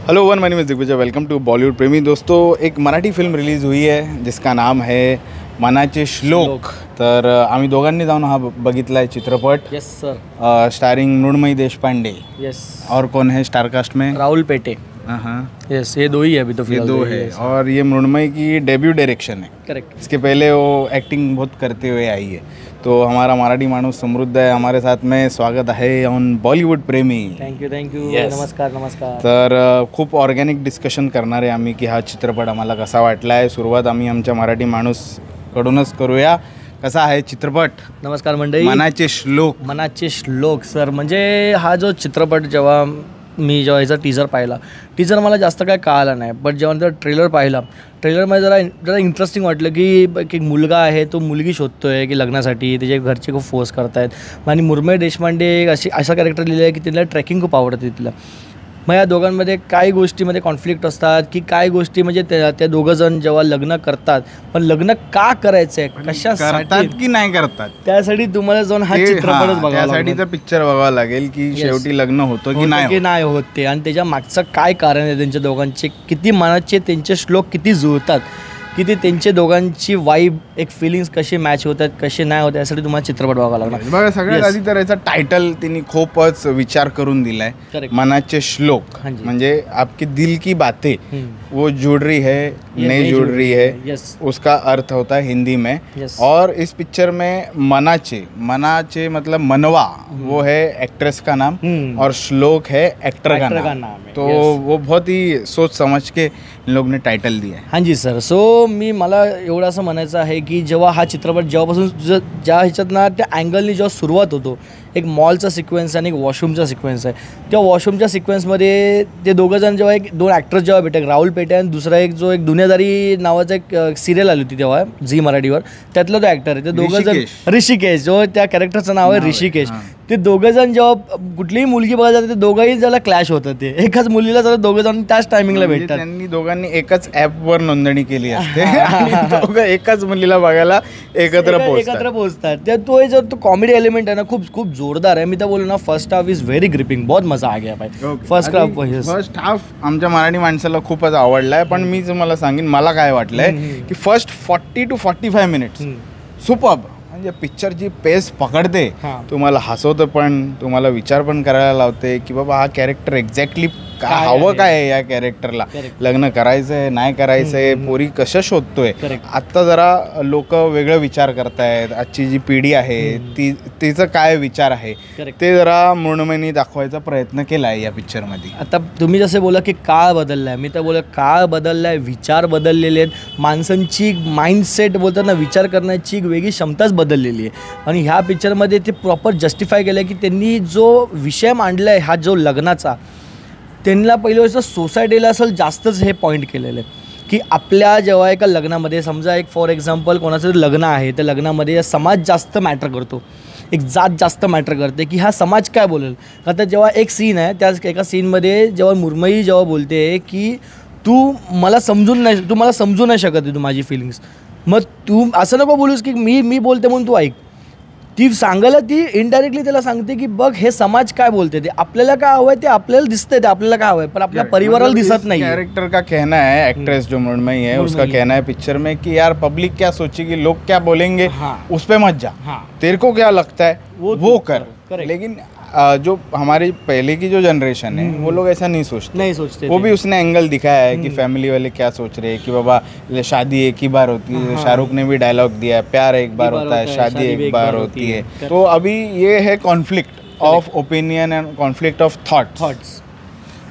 Hello one, my name is Digvijay. Welcome to Bollywood Premi. दोस्तों, एक Marathi film release हुई है जिसका नाम है मनाचे श्लोक। तर आम्ही दोघांनी जाऊन हा बघितला आहे चित्रपट। Yes sir. Starring Mrinmayee Deshpande. Yes. और कौन है स्टार कास्ट में? राहुल पेटे। हाँ, यस, ये दो ही है अभी तो ये दो है। और ये मृण्मयी की डेब्यू डायरेक्शन है। करेक्ट। इसके पहले वो एक्टिंग बहुत करते हुए आई है। तो हमारा मराठी माणूस समृद्ध है हमारे साथ में। स्वागत है ऑन बॉलीवूड प्रेमी। Thank you thank you. Yes. नमस्कार नमस्कार। तर खूप ऑर्गॅनिक डिस्कशन करणार आहे आम्ही की हा चित्रपट आम्हाला कसा वाटला आहे। सुरुवात आम्ही आमच्या मराठी माणूसकडूनच करूया। कसा आहे चित्रपट? नमस्कार मंडळी। मनाचे श्लोक। मनाचे श्लोक सर, म्हणजे हा जो चित्रपट जेव्हा ह्याचा टीजर पाहिला, टीजर मला जास्त काय कळालं नाही, बट जेव्हा त्याचा ट्रेलर पाहिला, ट्रेलरमध्ये जरा इंटरेस्टिंग वाटलं की एक मुलगा आहे, तो मुलगी शोधतोय की लग्नासाठी, त्याचे घरचे खूप फोर्स करतायत। आणि मृण्मयी देशपांडे असा कॅरेक्टर लिहिलं आहे की तिला ट्रेकिंग खूप आवडते तिला। मग या दोघांमध्ये काय गोष्टीमध्ये कॉन्फ्लिक्ट असतात की काय गोष्टी म्हणजे त्या दोघं जण जेव्हा लग्न करतात, पण लग्न का करायचं आहे, कशासाठी की नाही करतात, त्यासाठी तुम्हाला जाऊन हा चित्रपटच बघावा त्यासाठी तर पिक्चर बघावा लागेल की शेवटी लग्न होतं की नाही होत ते, आणि त्याच्या मागचं काय कारण आहे, त्यांच्या दोघांचे किती मनाचे त्यांचे श्लोक किती जुळतात, किती त्यांचे दोघांची वाईब एक फिलिंग्स कशी मॅच होतात कसे नाही होत, यासाठी तुम्हाला चित्रपट बघावा लागणार। बघा, सगळ्यात आधी तर याचा टायटल त्यांनी खूपच विचार करून दिलाय। मनाचे श्लोक म्हणजे आपकी दिल की बातें वो जुड़ रही है, नहीं जुड़ रही है, उसका अर्थ होता है हिंदी में। और इस पिक्चर में मनाचे मतलब मनवा वो है एक्ट्रेस का नाम, और श्लोक है एक्टर का नाम है। तो वो बहुत ही सोच समझ के इन लोग ने टाइटल दिया है। हाँ जी सर। सो मला एवढं असं म्हणायचं आहे की जेव्हा हा चित्रपट जेव्हापासून ज्या ह्याच्यात ना त्या अँगलनी जेव्हा सुरुवात होतो, एक मॉलचा सिक्वेन्स आणि एक वॉशरूमचा सिक्वेन्स आहे, त्या वॉशरूमच्या सिक्वेन्समध्ये ते दोघंजण जेव्हा दोन ॲक्टर्स जेव्हा भेटतात, राहुल पेटे आणि दुसरा एक दुनियादारी नावाचा एक सिरियल आली होती तेव्हा झी मराठीवर, त्यातला तो ॲक्टर आहे, ते दोघंजण ऋषिकेश, जो त्या कॅरेक्टरचं नाव आहे ऋषिकेश, ते दोघंजण जेव्हा कुठलीही मुलगी बघायला जाते ते दोघंही ज्याला क्लॅश होतं, ते एकाच मुलीला जरा दोघंजण त्याच टायमिंगला भेटतात। त्यांनी दोघांनी एकाच ॲपवर नोंदणी केली असते आणि दोघं एकाच मुलीला बघायला एकत्र पोहोचतात। तो जो तो कॉमेडी एलिमेंट आहे ना, खूप खूप जोरदार आहे। मी तर बोलू ना, first half is very gripping, बहुत मजा आ गया भाई। फर्स्ट हाफ आमच्या मराठी माणसाला खूपच आवडलाय, पण मी तुम्हाला सांगेन मला काय वाटलंय की फर्स्ट 40 to 45 मिनिट्स सुपर्ब, म्हणजे पिक्चरची पेस पकडते, तुम्हाला हसवतं पण, तुम्हाला विचार पण करायला लावते की बाबा हा कॅरेक्टर एक्झॅक्टली काय हवं, काय आहे या कॅरेक्टरला, लग्न करायचंय नाही करायचंय, पोरी कशा शोधतोय। आत्ता जरा लोक वेगळं विचार करतायत, आजची जी पिढी आहे तिचं काय विचार आहे ते जरा मृण्मयीने दाखवायचा प्रयत्न केलाय या पिक्चरमध्ये। आता तुम्ही जसे बोला की काळ बदललाय, मी तर बोला काळ बदललाय, विचार बदललेले आहेत, माणसांची माइंडसेट बोलतात ना, विचार करण्याची एक वेगळी क्षमताच बदललेली आहे। आणि ह्या पिक्चरमध्ये ते प्रॉपर जस्टिफाय केलं की त्यांनी जो विषय मांडला आहे हा जो लग्नाचा, त्यांना पहिली गोष्ट सोसायटीला असेल जास्तच हे पॉईंट केलेलं आहे की आपल्या जेव्हा एका लग्नामध्ये समजा एक फॉर एक्झाम्पल कोणाचं लग्न आहे, त्या लग्नामध्ये समाज जास्त मॅटर करतो, एक जात जास्त मॅटर करते की हा समाज काय बोलेल। आता जेव्हा एक सीन आहे, त्याच एका सीनमध्ये जेव्हा मृण्मयी जेव्हा बोलते की तू मला समजू नाही शकत आहे, तू माझी फिलिंग्स, मग तू असं नको बोलूस की मी बोलते म्हणून तू ऐक, ती सांगायला ती इनडायरेक्टली त्याला सांगते की बघ हे समाज काय बोलते, ते आपल्याला काय हवंय ते आपल्याला दिसतंय, ते आपल्याला काय हवंय पण आपल्या परिवाराला दिसत नाही। कैरेक्टर का कहना है, एक्ट्रेस जो मृण्मयी है उसका कहना है पिक्चर में कि यार पब्लिक क्या सोचेगी, लोग क्या बोलेंगे, उस पे मत जा, तेरे को क्या लगता है वो कर। लेकिन जो हमारी पहले की जो जनरेशन है वो लोग ऐसा नहीं सोचते। वो भी उसने एंगल दिखाया है कि फैमिली वाले क्या सोच रहे हैं कि बाबा शादी एक ही बार होती है। शाहरुख ने भी डायलॉग दिया है, प्यार एक बार होता है, शादी एक बार होती है। तो अभी ये है conflict of opinion end conflict of thoughts.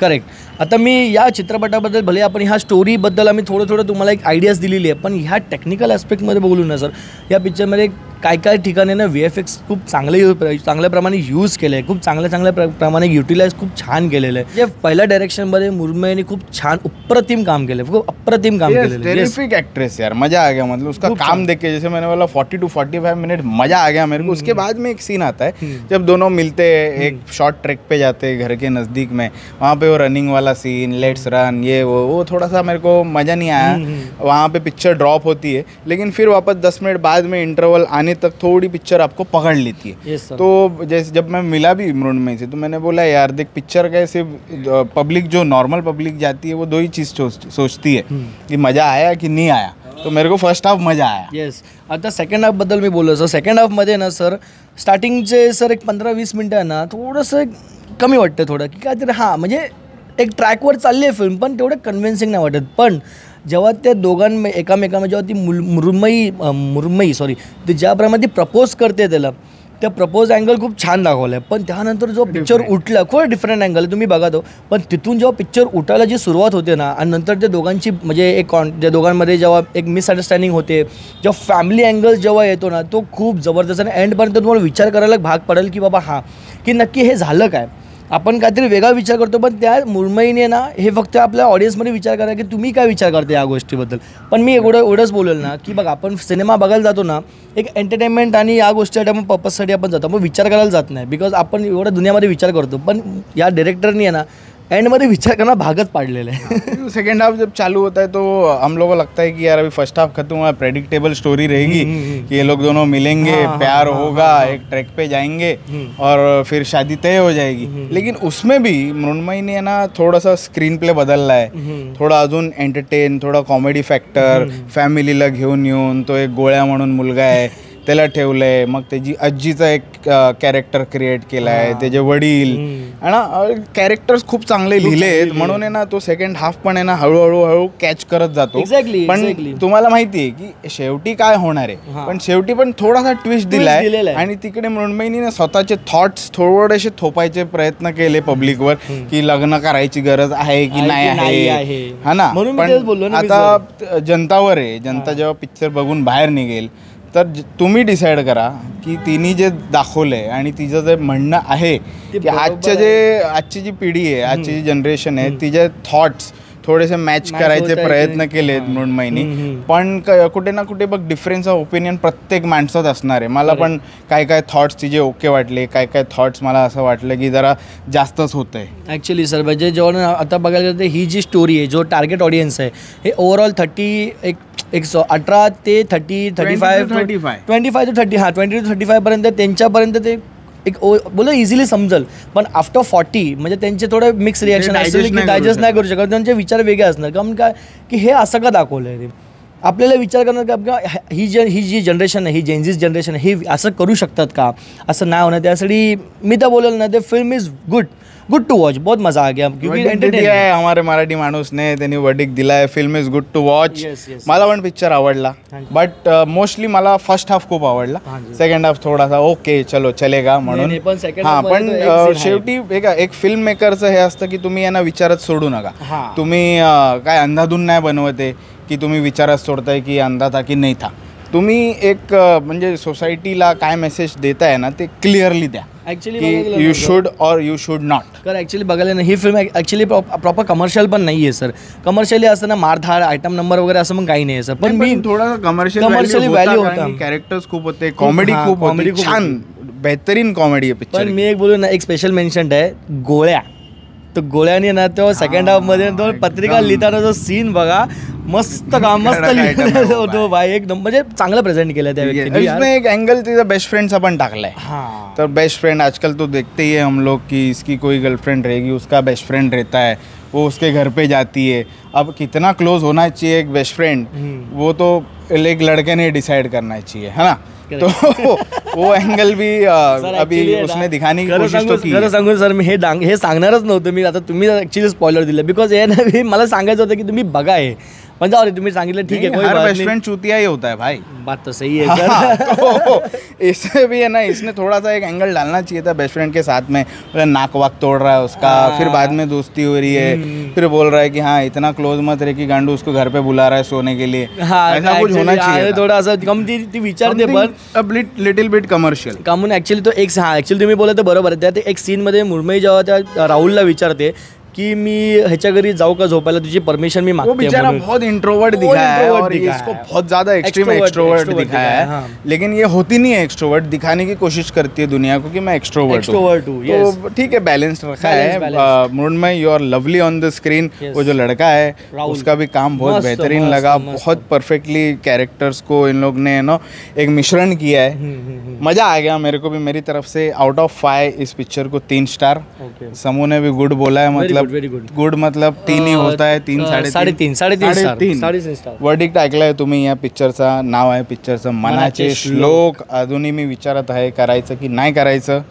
Correct. आता मी या चित्रपटाबद्दल, भले आपण ह्या स्टोरीबद्दल आम्ही थोडं तुम्हाला एक आयडियाज दिलेली आहे, पण ह्या टेक्निकल ॲस्पेक्टमध्ये बोलू ना सर, या पिक्चरमध्ये काय ठिकाणी ना VFX खूप चांगल्या प्रमाणे यूज केलं आहे, खूप चांगल्या प्रमाणे युटिलाइज खूप छान केलेलं आहे। जे पहिल्या डायरेक्शनमध्ये मृण्मयीने खूप छान अप्रतिम काम केलं, खूप अप्रतिम काम केलेलं है। टेरिफिक एक्ट्रेस यार, मजा आ गया, मतलब उसका काम देख के, जैसे मैंने बोला 40 to 45 मिनट मजा आ गया मेरे को। उसके बाद में एक सीन आता है जब दोनों मिलते हैं, एक शॉर्ट ट्रैक पे जाते हैं घर के नज़दीक में, वहाँ पे वो रनिंग वाला सीन, लेट्स रन, ये वो थोड़ा सा मेरे को मज़ा नहीं आया। वहाँ पे पिक्चर ड्रॉप होती है, लेकिन फिर वापस 10 मिनट बाद में इंटरवल जाने तक थोड़ी पिक्चर आपको पकड़ लेती है। तो जैसे जब मैं मिला भी मृण्मयी से तो मैंने बोला यार देख पिक्चर कैसे पब्लिक जो नॉर्मल पब्लिक जाती है वो दो ही चीज़ सोचती है कि मज़ा आया कि नहीं आया। तो मेरे को फर्स्ट हाफ मजा आया। येस, आता सेकंड हाफ बद्दल मी बोललो सर, सेकंड हाफमध्ये ना सर स्टार्टिंगचे सर एक 15-20 मिनटं आहे ना थोडंसं कमी वाटतं थोडं की काहीतरी हां म्हणजे एक ट्रॅकवर चालली आहे फिल्म पण तेवढं कन्व्हिन्सिंग नाही वाटत। पण जेव्हा त्या एकामेकांमध्ये जेव्हा ती मुर्मयी ते ज्याप्रमाणे ती प्रपोज करते त्याला, त्या प्रपोज अँगल खूप छान दाखवलं आहे। पण त्यानंतर जो पिक्चर उठला खूप डिफरंट अँगल आहे, तुम्ही बघा तो। पण तिथून जेव्हा पिक्चर उठायला जी सुरुवात होते ना आणि नंतर त्या दोघांची म्हणजे त्या दोघांमध्ये जेव्हा एक मिसअंडरस्टँडिंग होते, जेव्हा फॅमिली अँगल जेव्हा येतो ना तो खूप जबरदस्त आणि एंडपर्यंत तुम्हाला विचार करायला भाग पडेल की बाबा हां की नक्की हे झालं काय। आपण काहीतरी वेगळा विचार करतो पण त्या मुर्मयीने ना हे फक्त आपल्या ऑडियन्समध्ये विचार करा की तुम्ही काय विचार करता या गोष्टीबद्दल। पण मी एवढंच बोलेल ना की बघा आपण सिनेमा बघायला जातो ना एक एंटरटेनमेंट आणि या गोष्टीसाठी आपण पर्पजसाठी आपण जातो, मग विचार करायला जात नाही बिकॉज आपण एवढ्या दुनियामध्ये विचार करतो। पण या डायरेक्टरनी आहे ना एंडमध्ये विचार करना भागच पाडलेला है। सेकेंड हाफ जब चालू होता है तो हम लोगों को लगता है कि यार अभी फर्स्ट हाफ खत्म हुआ, प्रेडिक्टेबल स्टोरी रहेगी कि ये लोग दोनों मिलेंगे, प्यार होगा, एक ट्रैक पे जाएंगे और फिर शादी तय हो जाएगी। लेकिन उसमें भी मृण्मयी ने ना थोड़ा सा स्क्रीन प्ले बदलला आहे, थोडा अजून एंटरटेन, थोडा कॉमेडी फॅक्टर, फॅमिलीला घेऊन येऊन तो एक गोळ्या म्हणून मुलगा आहे त्याला ठेवलंय, मग त्याची आजीचा एक कॅरेक्टर क्रिएट केला आहे, त्याचे वडील आहे ना कॅरेक्टर्स खूप चांगले लिहिले आहेत म्हणून आहे ना तो सेकंड हाफ पण आहे ना हळूहळू कॅच करत जातो। पण तुम्हाला माहिती आहे की शेवटी काय होणार आहे, पण शेवटी पण थोडासा ट्विस्ट दिलाय आणि तिकडे मृण्मयीने स्वतःचे थॉट्स थोडेसे थोपायचे प्रयत्न केले पब्लिकवर की लग्न करायची गरज आहे की नाही आहे, हा ना। पण आता जनतावर आहे, जनता जेव्हा पिक्चर बघून बाहेर निघेल तर तुम्ही डिसाईड करा की तिने जे दाखवलंय आणि तिचं जे म्हणणं आहे की आजची जी पिढी आहे, आजची जी जनरेशन आहे तिचे थॉट्स थोडेसे मॅच करायचे प्रयत्न केलेत मृण्मयीने। पण कुठे ना कुठे बघ डिफरन्स ऑफ ओपिनियन प्रत्येक माणसात असणार आहे। मला पण काय थॉट्स तिचे ओके वाटले, काय थॉट्स मला असं वाटलं की जरा जास्तच होतंय ॲक्च्युली सर। म्हणजे जेव्हा आता बघायला गेलं तर ही जी स्टोरी आहे जो टार्गेट ऑडियन्स आहे हे ओव्हरऑल 18 ते 30, 35 to 30 हां 20 to 35 पर्यंत त्यांच्यापर्यंत ते एक बोला इझिली समजेल। पण आफ्टर 40 म्हणजे त्यांचे थोडे मिक्स रिॲक्शन असेल की डायजेस्ट नाही करू शकत, त्यांचे विचार वेगळे असणार। कारण काय की हे असं का दाखवलं आहे, आपल्याला विचार करणार का ही जी जनरेशन आहे, ही जेनझीज जनरेशन आहे, हे असं करू शकतात का, असं नाही होणार। त्यासाठी मी तर बोलेल ना ते film is good to watch, बहुत मजा आ गया क्योंकि एंटरटेन आहे हमारे मराठी माणूसने त्यांनी वर्डिक दिलाय film is good to watch. मला पण पिक्चर आवडला बट मोस्टली मला फर्स्ट हाफ खूप आवडला, सेकंड हाफ थोडासा ओके चलो चलेगा म्हणून। हां पण शेवटी एक फिल्म मेकरचं हे असतं की तुम्ही यांना विचारच सोडू नका, तुम्ही काय अंधाधुन नाही बनवते की तुम्ही विचारच सोडताय की अंधा था की नाही था, तुम्ही एक म्हणजे सोसायटीला काय मेसेज देताय ना ते क्लिअरली द्या ॲक्च्युली यू शुड और यू शुड नॉट कर। ॲक्च्युली बघायला ना ही फिल्म ॲक्च्युली प्रॉपर कमर्शियल पण नाही आहे सर। कमर्शियली असतं ना मारधाड आयटम नंबर वगैरे असं मग काही नाही आहे सर। पण मी थोडा कमर्शियली व्हॅल्यू होता, कॅरेक्टर्स खूप होते, कॉमेडी खूप होती, छान बेहतरीन कॉमेडी आहे पिक्चर। पण मी एक बोलू ना एक स्पेशल मेन्शन आहे गोळ्या, तो गोळ्याने ना तो सेकंड हाफ मध्ये तो पत्रिका लिहिताना जो सीन बघा मस्त लिहिलेला होतो भाई, एकदम म्हणजे चांगलं प्रेझेंट केलं त्या व्यक्तीने। इसमें एक एंगल तिचा बेस्ट फ्रेंडचा पण टाकलाय। तर बेस्ट फ्रेंड आजकल तो देखते ही है हम लोग कि इसकी कोई गर्लफ्रेंड रहेगी, उसका बेस्ट फ्रेंड रहता है, वो उसके घर पे जाती है। अब कितना क्लोज होना चाहिए एक बेस्ट फ्रेंड वो तो एक लड़के ने डिसाइड करना चाहिए, है ना। तो वो एंगल भी अभी उसने दिखाने की कोशिश तो की। खरं सांगू सर मी हे सांगणारच नव्हतं मी, आता तुम्ही ॲक्च्युली स्पॉइलर दिलं बिकॉज हे ना मला सांगायचं होतं की तुम्ही बघा हे म्हणजे अरे तुम्ही सांगितलं ठीक है, हर बेस्ट फ्रेंड चूतिया ही होता है भाई, बात तो सही है सर। तो इससे भी है ना इसने थोड़ा सा एक एंगल डालना चाहिए था बेस्ट फ्रेंड के साथ में, नाक वाक तोड़ रहा है उसका, फिर बाद में दोस्ती हो रही है, फिर बोल रहा है कि हाँ इतना क्लोज मत रहे कि गांडू उसको घर पे बुला रहा है सोने के लिए, ऐसा कुछ होना चाहिए थोड़ा सा कम ती विचारते पण लिटिल बिट कमर्शियल कामून ॲक्च्युली तो एक ॲक्च्युली तुम्ही बोलत बरोबर आहे। त्यात एक सीनमध्ये मुर्मयी जेव्हा त्या राहुलला विचारते की मी ह्याच्या घरी जाऊ का झोपायला, तुझी परमिशन मी वो मागते बेचारा म्हणून. बहुत इंट्रोवर्ट दिखा है और ये इसको बहुत ज्यादा एक्सट्रीम एक्सट्रोवर्ट दिखा है, लेकिन ये होती नहीं है एक्सट्रोवर्ट, दिखाने की कोशिश करती है दुनिया को कि मैं एक्सट्रोवर्ट हूँ. तो ठीक है, बैलेंस रखा है. Mrinmay, you are lovely on the screen. वो जो लड़का है उसका भी काम बहुत बेहतरीन लगा, बहुत परफेक्टली कैरेक्टर्स को इन लोग ने एक मिश्रण किया है. मजा आ गया मेरे को भी. मेरी तरफ से आउट ऑफ 5 इस पिक्चर को 3 स्टार. समूह ने भी गुड बोला है, मतलब गुड मतलब 3 ही होता है, 3 3.5 वर्डिक्ट ऐकलाय तुम्ही. या पिक्चरचा नाव आहे पिक्चरचं मनाचे श्लोक. अजूनही मी विचारत आहे करायचं की नाही करायचं.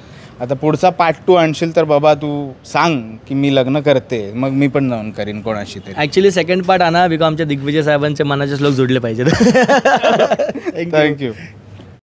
आता पुढचा पार्ट 2 आणशील तर बाबा तू सांग की मी लग्न करते, मग मी पण जाऊन करीन कोणाशी तरी. ॲक्च्युली सेकंड पार्ट आणा, बिकॉज आमच्या दिग्विजय साहेबांचे मनाचे श्लोक जोडले पाहिजेत. थँक्यू.